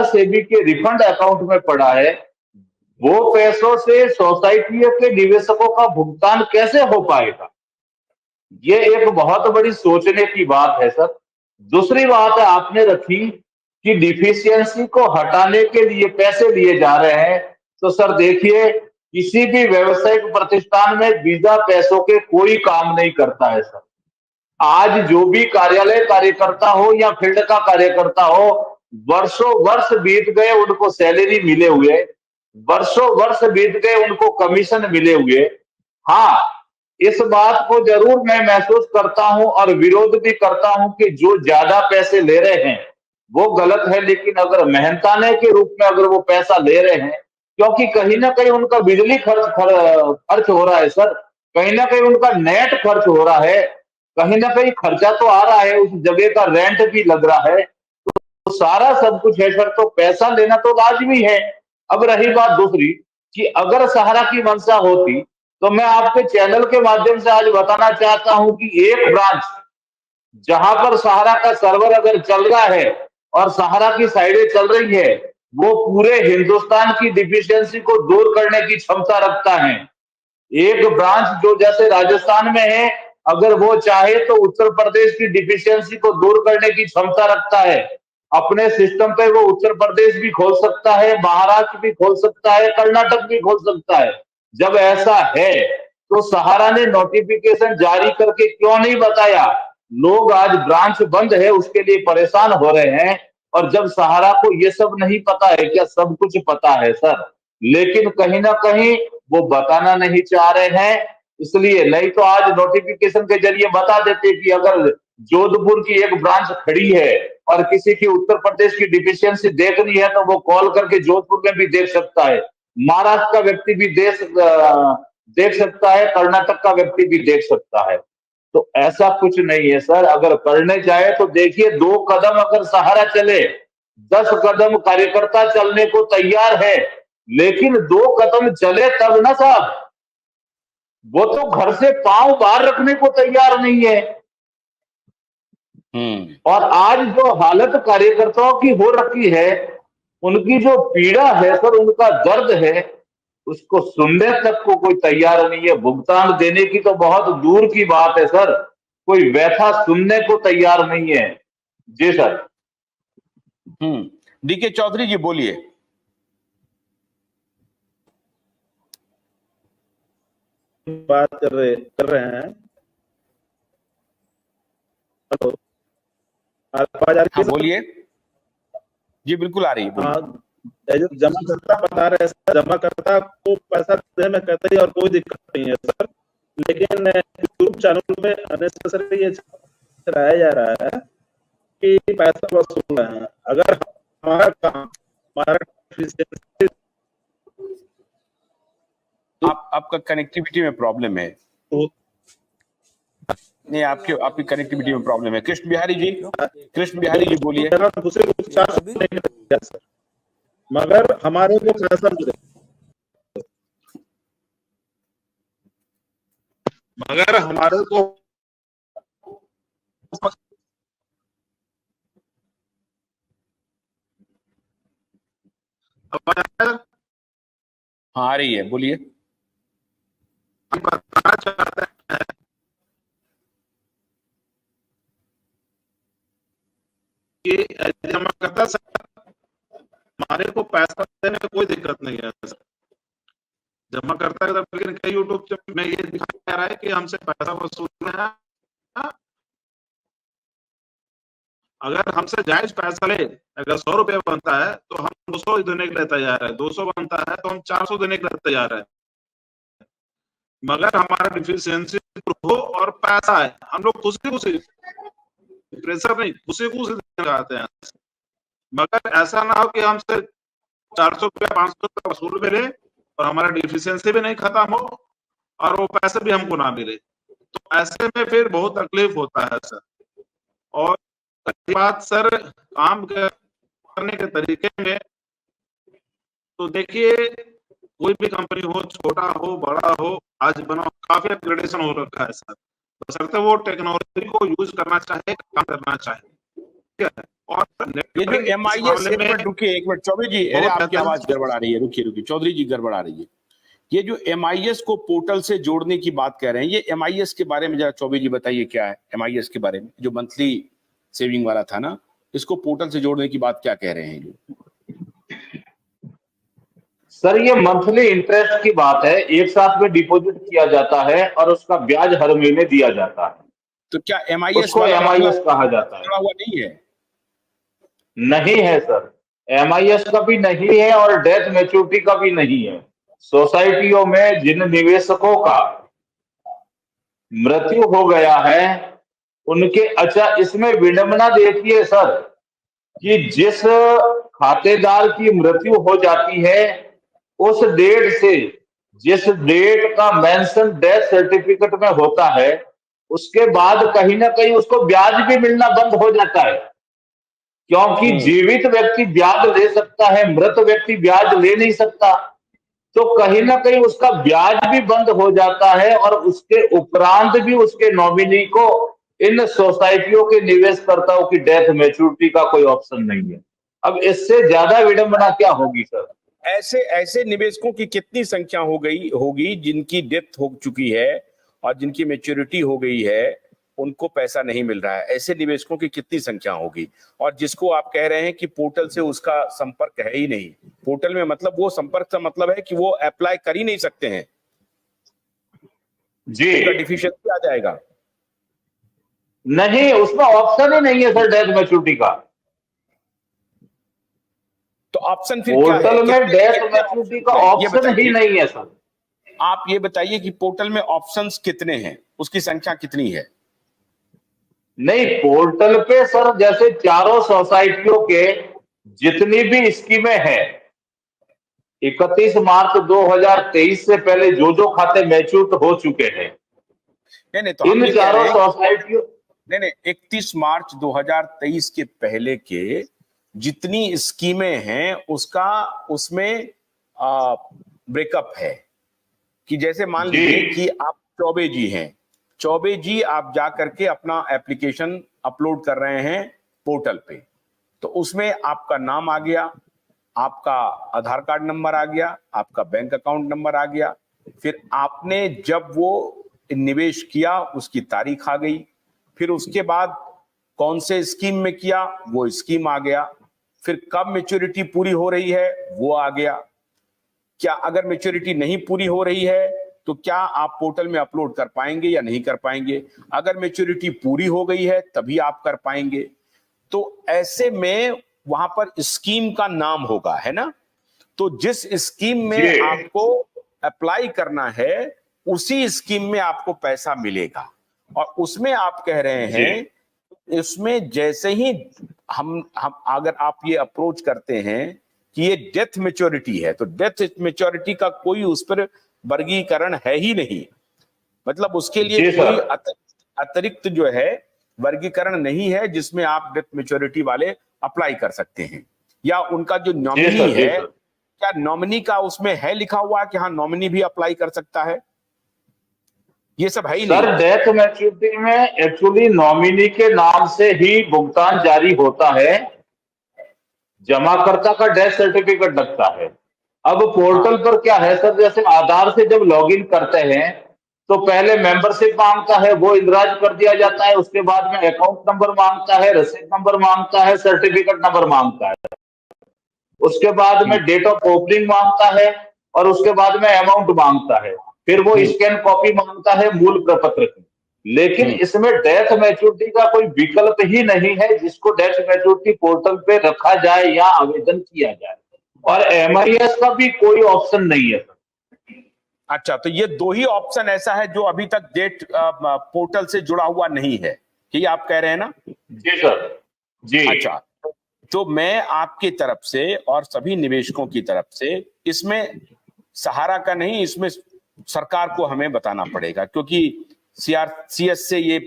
सेबी के refund account में पड़ा है, वो पैसों से सोसाइटियों के निवेशकों का भुगतान कैसे हो पाएगा? ये एक बहुत बड़ी सोचने की बात है सर। दूसरी बात है आपने रखी कि डिफिशियंसी को हटाने के लिए पैसे लिए जा रहे हैं। तो सर देखिए, किसी भी व्यवसायिक प्रतिष्ठान में वीजा पैसों के कोई काम नहीं करता है सर। आज जो भी कार्यालय कार्यकर्ता हो या फील्ड का कार्यकर्ता हो, वर्षों वर्ष बीत गए उनको सैलरी मिले हुए, वर्षों वर्ष बीत गए उनको कमीशन मिले हुए। हाँ, इस बात को जरूर मैं महसूस करता हूं और विरोध भी करता हूं कि जो ज्यादा पैसे ले रहे हैं वो गलत है, लेकिन अगर मेहनताने के रूप में अगर वो पैसा ले रहे हैं, क्योंकि कहीं ना कहीं उनका बिजली खर्च हो रहा है सर, कहीं ना कहीं उनका नेट खर्च हो रहा है, कहीं ना कहीं खर्चा तो आ रहा है, उस जगह का रेंट भी लग रहा है, तो सारा सब कुछ है सर, तो पैसा लेना तो लाजमी है। अब रही बात दूसरी कि अगर सहारा की मंशा होती, तो मैं आपके चैनल के माध्यम से आज बताना चाहता हूं कि एक ब्रांच जहां पर सहारा का सर्वर अगर चल रहा है और सहारा की साइडें चल रही है, वो पूरे हिंदुस्तान की डिफिशियंसी को दूर करने की क्षमता रखता है। एक ब्रांच जो जैसे राजस्थान में है, अगर वो चाहे तो उत्तर प्रदेश की डिफिशियंसी को दूर करने की क्षमता रखता है। अपने सिस्टम पे वो उत्तर प्रदेश भी खोल सकता है, महाराष्ट्र भी खोल सकता है, कर्नाटक भी खोल सकता है। जब ऐसा है तो सहारा ने नोटिफिकेशन जारी करके क्यों नहीं बताया? लोग आज ब्रांच बंद है उसके लिए परेशान हो रहे हैं, और जब सहारा को ये सब नहीं पता है, क्या सब कुछ पता है सर, लेकिन कहीं ना कहीं वो बताना नहीं चाह रहे हैं। इसलिए नहीं तो आज नोटिफिकेशन के जरिए बता देते कि अगर जोधपुर की एक ब्रांच खड़ी है और किसी की उत्तर प्रदेश की डिफिशियंसी देखनी है तो वो कॉल करके जोधपुर में भी देख सकता है, महाराष्ट्र का व्यक्ति भी देख सकता है, कर्नाटक का व्यक्ति भी देख सकता है। तो ऐसा कुछ नहीं है सर, अगर करने जाए तो देखिए, 2 कदम अगर सहारा चले, 10 कदम कार्यकर्ता चलने को तैयार है, लेकिन 2 कदम चले तब ना साहब, वो तो घर से पांव बाहर रखने को तैयार नहीं है। और आज जो हालत कार्यकर्ताओं की हो रखी है, उनकी जो पीड़ा है सर, उनका दर्द है, उसको सुनने तक को कोई तैयार नहीं है। भुगतान देने की तो बहुत दूर की बात है सर, कोई व्यथा सुनने को तैयार नहीं है। जी सर। डीके चौधरी जी बोलिए। बात कर रहे हैं। हेलो, आवाज आ रही है? बोलिए जी, बिल्कुल आ रही है। जो जमा करता बता रहे हैं, जमा करता को पैसा देने में कहते हैं और कोई दिक्कत नहीं है सर, लेकिन यूट्यूब चैनल में अननेसेसरी ये चलाया जा रहा है कि पैसा वसूल रहे हैं। अगर हमारा काम, हमारा आपका कनेक्टिविटी में प्रॉब्लम है तो नहीं, आपकी कनेक्टिविटी में प्रॉब्लम है। कृष्ण बिहारी जी बोलिए। मगर हमारे को पैसा मिले, मगर हमारे को हाँ आ रही है, बोलिए। हम बताना चाहते हैं कि जमा करता हमारे को पैसा देने में कोई दिक्कत नहीं है सर, जमा करता है, लेकिन कई यूट्यूब में ये दिखाया जा रहा है कि हमसे पैसा वसूल रहे हैं। अगर हमसे जायज पैसा ले, अगर 100 रुपये बनता है तो हम 200 देने के लिए तैयार है, 200 बनता है तो हम 400 देने के लिए तैयार है, मगर हमारा डिफिशियंसी हो और पैसा है, हम लोग खुशी प्रेशर नहीं, खुशी देना चाहते हैं। मगर ऐसा ना हो कि हमसे 400 रुपया 500 रुपया वसूल मिले और हमारा डिफिशियंसी भी नहीं खत्म हो और वो पैसे भी हमको ना मिले, तो ऐसे में फिर बहुत तकलीफ होता है सर। और बात सर काम करने के तरीके में, तो देखिए कोई भी कंपनी हो, छोटा हो बड़ा हो, आज बना काफी अपग्रेडेशन हो रखा है सर, बशर्ते वो टेक्नोलॉजी को यूज करना चाहे, काम करना चाहे। है। और ये जो MIS, एक मिनट रुकिए, एक मिनट चौबे जी, अरे बहुत आपकी आवाज गड़बड़ आ रही है, रुकिए चौधरी जी, गड़बड़ आ रही है। ये जो MIS को पोर्टल से जोड़ने की बात कह रहे हैं, ये MIS के बारे में जरा चौबे जी बताइए, क्या है MIS के बारे में, जो मंथली सेविंग वाला था ना, इसको पोर्टल से जोड़ने की बात क्या कह रहे हैं जो? सर ये मंथली इंटरेस्ट की बात है, एक साथ में डिपॉजिट किया जाता है और उसका ब्याज हर महीने दिया जाता है, तो क्या MIS उसको वाला MIS मतलब कहा जाता है। जुड़ा हुआ नहीं है? नहीं है सर, MIS का भी नहीं है और डेथ मैच्योरिटी का भी नहीं है। सोसाइटियों में जिन निवेशकों का मृत्यु हो गया है उनके, अच्छा इसमें विडंबना देखिए सर कि जिस खातेदार की मृत्यु हो जाती है उस डेट से, जिस डेट का मेंशन डेथ सर्टिफिकेट में होता है, उसके बाद कहीं ना कहीं उसको ब्याज भी मिलना बंद हो जाता है, क्योंकि जीवित व्यक्ति ब्याज ले सकता है, मृत व्यक्ति ब्याज ले नहीं सकता। तो कहीं ना कहीं उसका ब्याज भी बंद हो जाता है और उसके उपरांत भी उसके नॉमिनी को इन सोसाइटियों के निवेशकर्ताओं की डेथ मैच्योरिटी का कोई ऑप्शन नहीं है। अब इससे ज्यादा विडंबना क्या होगी सर? ऐसे ऐसे निवेशकों की कितनी संख्या होगी जिनकी डेथ हो चुकी है और जिनकी मैच्योरिटी हो गई है, उनको पैसा नहीं मिल रहा है? ऐसे निवेशकों की कितनी संख्या होगी? और जिसको आप कह रहे हैं कि पोर्टल से उसका संपर्क है ही नहीं, पोर्टल में मतलब वो संपर्क का मतलब है कि वो अप्लाई कर ही नहीं सकते हैं, जी उनका डिफिशियंसी आ जाएगा। नहीं, उसमें ऑप्शन ही नहीं है सर डेथ मैच्योरिटी का। तो ऑप्शन फिर क्या है? पोर्टल में डेथ कितने मैच्योरिटी का ये ऑप्शन ही बताइए, नहीं है सर। आप ये बताइए कि पोर्टल में ऑप्शंस कितने हैं, उसकी संख्या कितनी है? नहीं, पोर्टल पे सर जैसे चारों सोसाइटियों के जितनी भी स्कीमें हैं, 31 मार्च 2023 से पहले जो जो खाते मैच्योर हो चुके हैं, नहीं तो हम इन ये कह रहे चारों हैं, सोसाइटियों, नहीं 31 मार्च 2023 के पहले के जितनी स्कीमें हैं उसका उसमें ब्रेकअप है कि जैसे मान लीजिए कि आप चौबे जी हैं, चौबे जी आप जा करके अपना एप्लीकेशन अपलोड कर रहे हैं पोर्टल पे, तो उसमें आपका नाम आ गया, आपका आधार कार्ड नंबर आ गया, आपका बैंक अकाउंट नंबर आ गया, फिर आपने जब वो निवेश किया उसकी तारीख आ गई, फिर उसके बाद कौन से स्कीम में किया वो स्कीम आ गया, फिर कब मैच्योरिटी पूरी हो रही है वो आ गया। क्या अगर मैच्योरिटी नहीं पूरी हो रही है तो क्या आप पोर्टल में अपलोड कर पाएंगे या नहीं कर पाएंगे? अगर मैच्योरिटी पूरी हो गई है तभी आप कर पाएंगे। तो ऐसे में वहां पर स्कीम का नाम होगा, है ना? तो जिस स्कीम में आपको अप्लाई करना है उसी स्कीम में आपको पैसा मिलेगा, और उसमें आप कह रहे हैं इसमें जैसे ही हम अगर आप ये अप्रोच करते हैं कि ये डेथ मैच्योरिटी है, तो डेथ मैच्योरिटी का कोई उस पर वर्गीकरण है ही नहीं, मतलब उसके लिए कोई अतिरिक्त जो है वर्गीकरण नहीं है जिसमें आप डेथ मैच्योरिटी वाले अप्लाई कर सकते हैं। या उनका जो नॉमिनी है, क्या नॉमिनी का उसमें है लिखा हुआ कि हाँ नॉमिनी भी अप्लाई कर सकता है? ये सब है ही नहीं। सर डेथ मैच्योरिटी में एक्चुअली नॉमिनी के नाम से ही भुगतान जारी होता है, जमाकर्ता का डेथ सर्टिफिकेट लगता है। अब पोर्टल पर क्या है सर, जैसे आधार से जब लॉगिन करते हैं तो पहले मेंबरशिप मांगता है, वो इंदराज कर दिया जाता है, उसके बाद में अकाउंट नंबर मांगता है, रसीद नंबर मांगता है, सर्टिफिकेट नंबर मांगता है, उसके बाद में डेट ऑफ ओपनिंग मांगता है और उसके बाद में अमाउंट मांगता है, फिर वो स्कैन कॉपी मांगता है मूल प्रपत्र की। लेकिन इसमें डेथ मैच्योरिटी का कोई विकल्प ही नहीं है जिसको डेथ मैच्योरिटी पोर्टल पे रखा जाए या आवेदन किया जाए, और MIS का भी कोई ऑप्शन नहीं है। अच्छा, तो ये दो ही ऑप्शन ऐसा है जो अभी तक डेट पोर्टल से जुड़ा हुआ नहीं है, ये आप कह रहे हैं ना? जी सर, जी। अच्छा, तो मैं आपकी तरफ से और सभी निवेशकों की तरफ से इसमें सहारा का नहीं, इसमें सरकार को हमें बताना पड़ेगा, क्योंकि CRCS से ये